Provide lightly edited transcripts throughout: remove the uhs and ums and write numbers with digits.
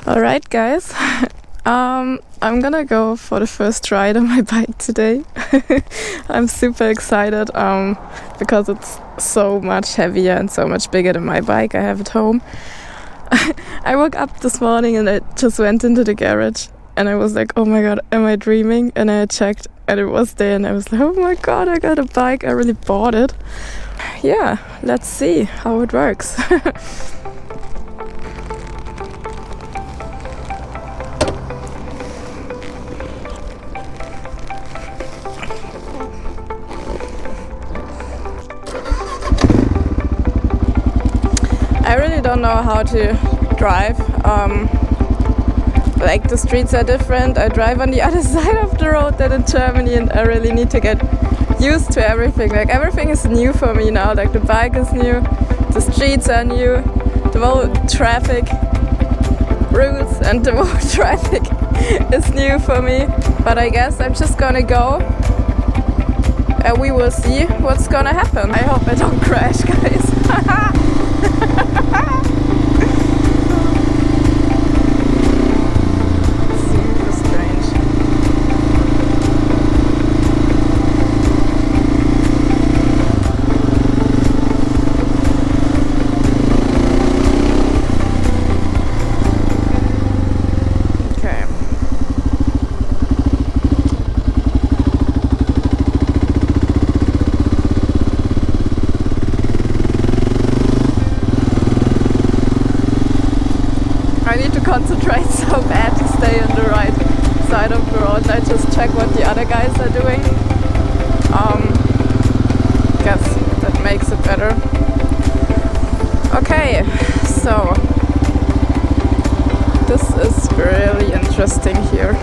Alright guys, I'm gonna go for the first ride on my bike today. I'm super excited because it's so much heavier and so much bigger than my bike I have at home. I woke up this morning and I just went into the garage and I was like, oh my god, am I dreaming? And I checked and it was there and I was like, oh my god, I got a bike, I really bought it. Yeah, let's see how it works. I really don't know how to drive. Like the streets are different. I drive on the other side of the road than in Germany, and I really need to get used to everything. Like everything is new for me now. Like the bike is new, the streets are new, the whole traffic routes and the whole traffic is new for me. But I guess I'm just gonna go and we will see what's gonna happen. I hope I don't crash, guys. Super strange. Okay. I need to concentrate so bad to stay on the right side of the road. I just check what the other guys are doing. Guess that makes it better. Okay, so this is really interesting here.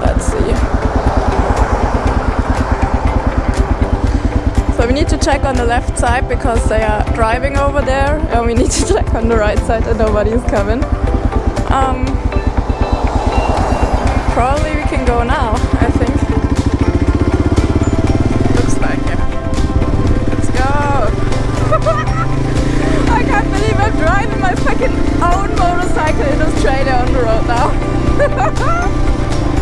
Let's see. So we need to check on the left side because they are driving over there, and we need to check on the right side that nobody is coming. Probably we can go now, I think. Looks like it. Let's go! I can't believe I'm driving my fucking own motorcycle in Australia on the road now.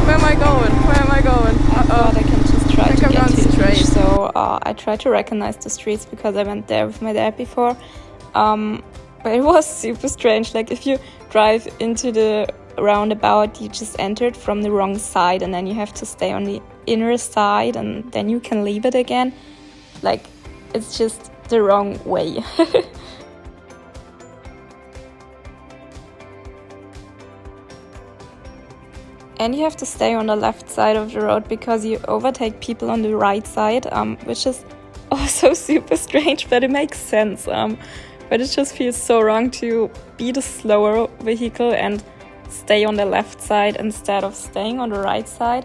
Where am I going? Where am I going? I can just try to get to straight. So I try to recognize the streets because I went there with my dad before. But it was super strange. Like if you drive into the roundabout, you just entered from the wrong side and then you have to stay on the inner side and then you can leave it again. Like it's just the wrong way. And you have to stay on the left side of the road because you overtake people on the right side, which is also super strange, but it makes sense. But it just feels so wrong to be the slower vehicle and stay on the left side instead of staying on the right side.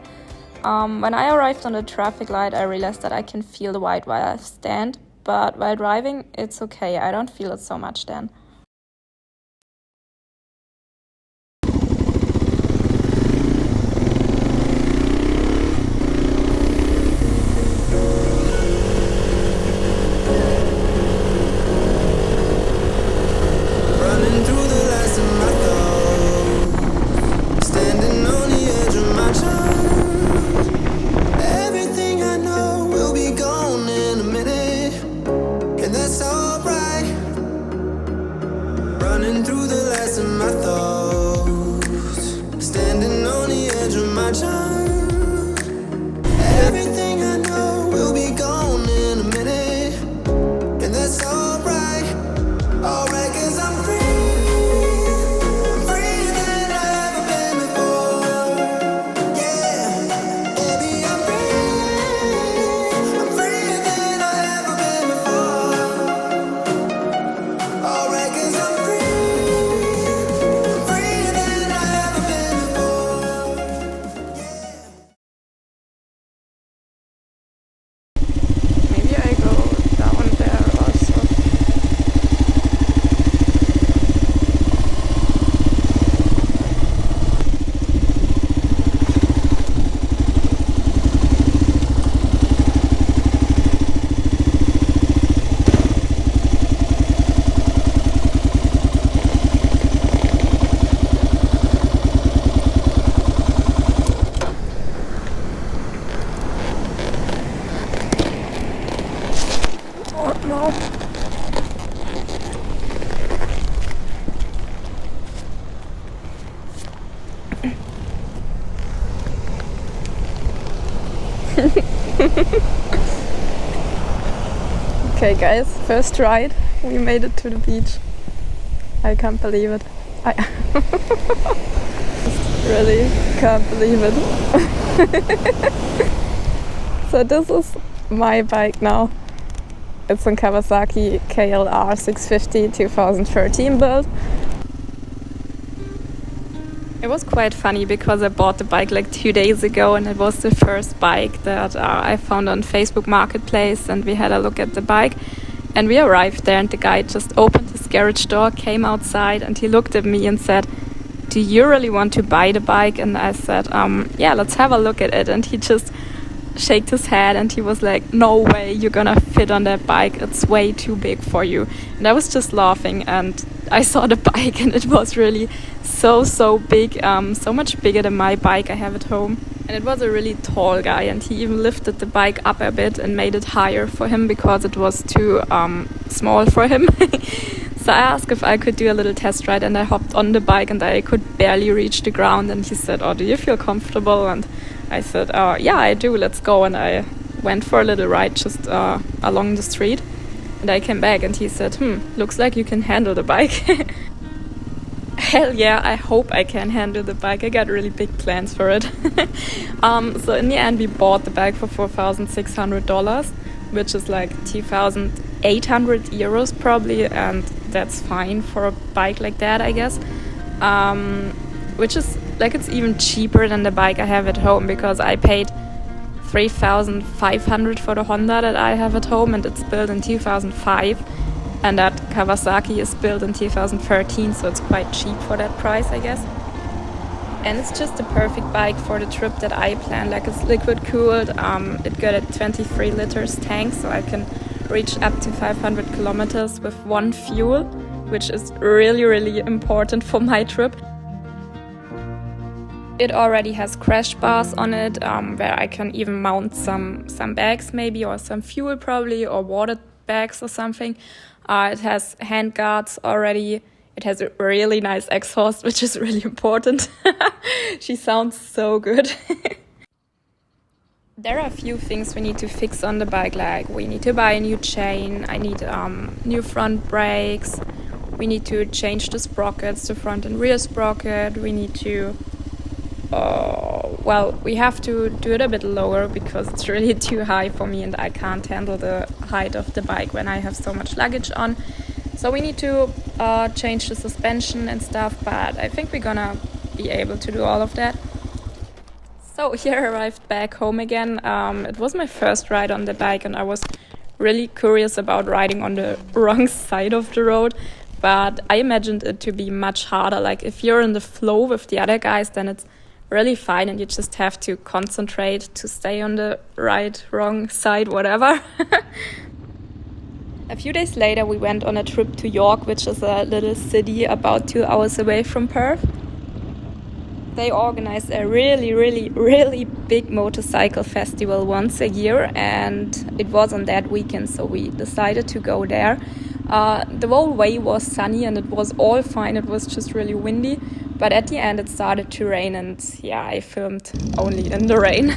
When I arrived on the traffic light, I realized that I can feel the white while I stand, but while driving, it's okay. I don't feel it so much then. Through the last of my thoughts, standing on the edge of my time. Everything I know will be gone in a minute, and that's alright, alright, 'cause I'm freer than I've ever been before. Yeah, baby, I'm freer than I've ever been before. Alright, 'cause I'm free. Okay guys, first ride. We made it to the beach. I can't believe it. I really can't believe it. So this is my bike now. It's a Kawasaki KLR 650 2013 build. It was quite funny because I bought the bike like 2 days ago, and it was the first bike that I found on Facebook Marketplace, and we had a look at the bike. And we arrived there and the guy just opened his garage door, came outside, and he looked at me and said, "Do you really want to buy the bike?" And I said, yeah, let's have a look at it. And he just shaked his head and he was like, "No way, you're gonna fit on that bike. It's way too big for you." And I was just laughing, and I saw the bike and it was really so big, so much bigger than my bike I have at home. And it was a really tall guy, and he even lifted the bike up a bit and made it higher for him because it was too small for him. So I asked if I could do a little test ride, and I hopped on the bike and I could barely reach the ground. And he said, "Oh, do you feel comfortable?" And I said, "Yeah, I do, let's go." And I went for a little ride just along the street. And I came back and he said, "Looks like you can handle the bike." Hell yeah, I hope I can handle the bike. I got really big plans for it. So in the end, we bought the bike for $4,600, which is like 2,800 euros probably, and that's fine for a bike like that, I guess. Which is like, it's even cheaper than the bike I have at home, because I paid 3,500 for the Honda that I have at home, and it's built in 2005. And that Kawasaki is built in 2013, so it's quite cheap for that price, I guess. And it's just the perfect bike for the trip that I plan. Like, it's liquid cooled, it got a 23 liters tank, so I can reach up to 500 kilometers with one fuel, which is really important for my trip. It already has crash bars on it, where I can even mount some bags maybe, or some fuel probably, or water bags or something. It has hand guards already. It has a really nice exhaust, which is really important. She sounds so good. There are a few things we need to fix on the bike, like we need to buy a new chain, I need new front brakes, we need to change the sprockets, the front and rear sprocket, we need to we have to do it a bit lower because it's really too high for me and I can't handle the height of the bike when I have so much luggage on. So we need to change the suspension and stuff, but I think we're gonna be able to do all of that. So here I arrived back home again. It was my first ride on the bike and I was really curious about riding on the wrong side of the road, but I imagined it to be much harder. Like, if you're in the flow with the other guys, then it's really fine and you just have to concentrate to stay on the right, wrong side, whatever. A few days later we went on a trip to York, which is a little city about 2 hours away from Perth. They organize a really big motorcycle festival once a year, and it was on that weekend, so we decided to go there. The whole way was sunny and it was all fine, it was just really windy. But at the end it started to rain and yeah, I filmed only in the rain.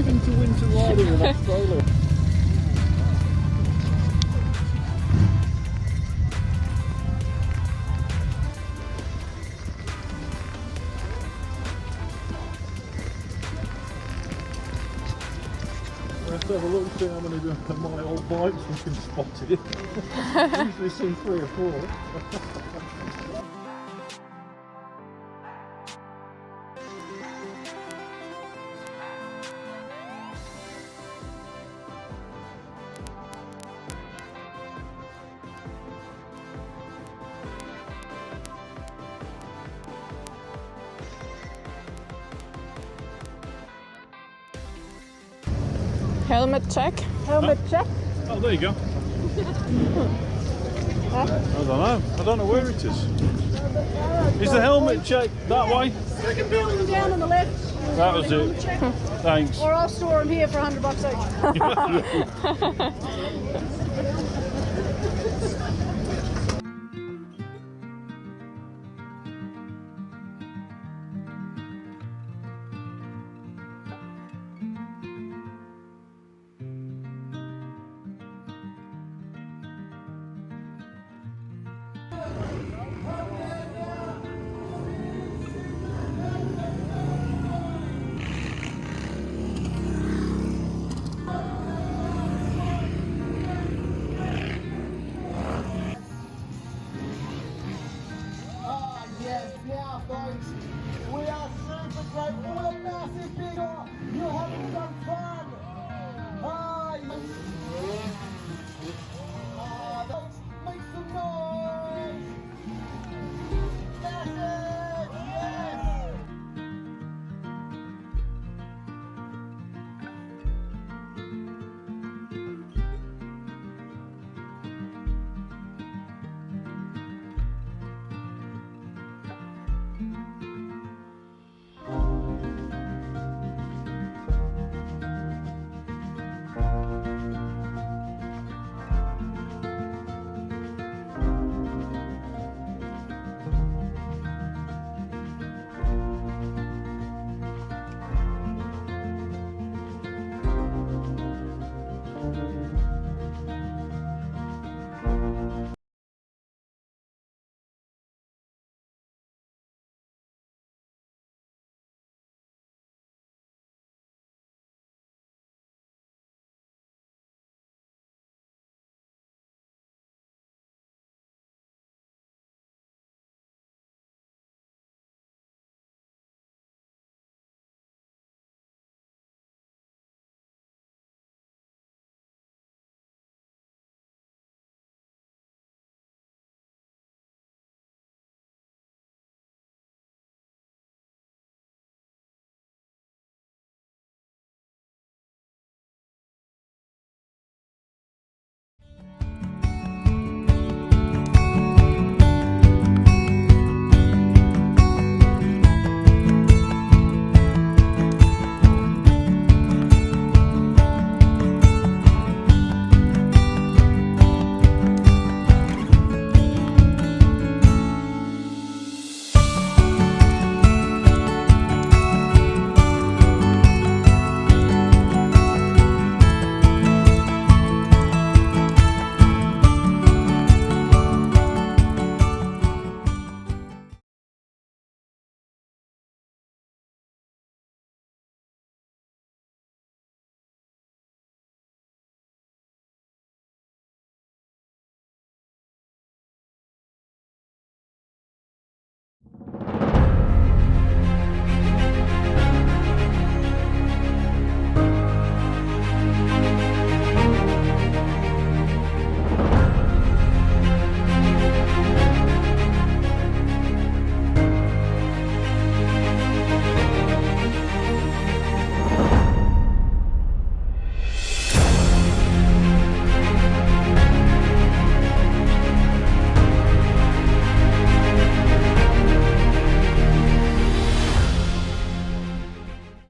Welcome to winter riding in Australia. Let's have a look, see how many of my old bikes we can spot here. Usually see 3 or 4. Helmet check. Helmet check. Oh, there you go. I don't know. I don't know where it is. Is the helmet check that way? Second building down on the left. That was it. Thanks. Or I'll store them here for $100 each.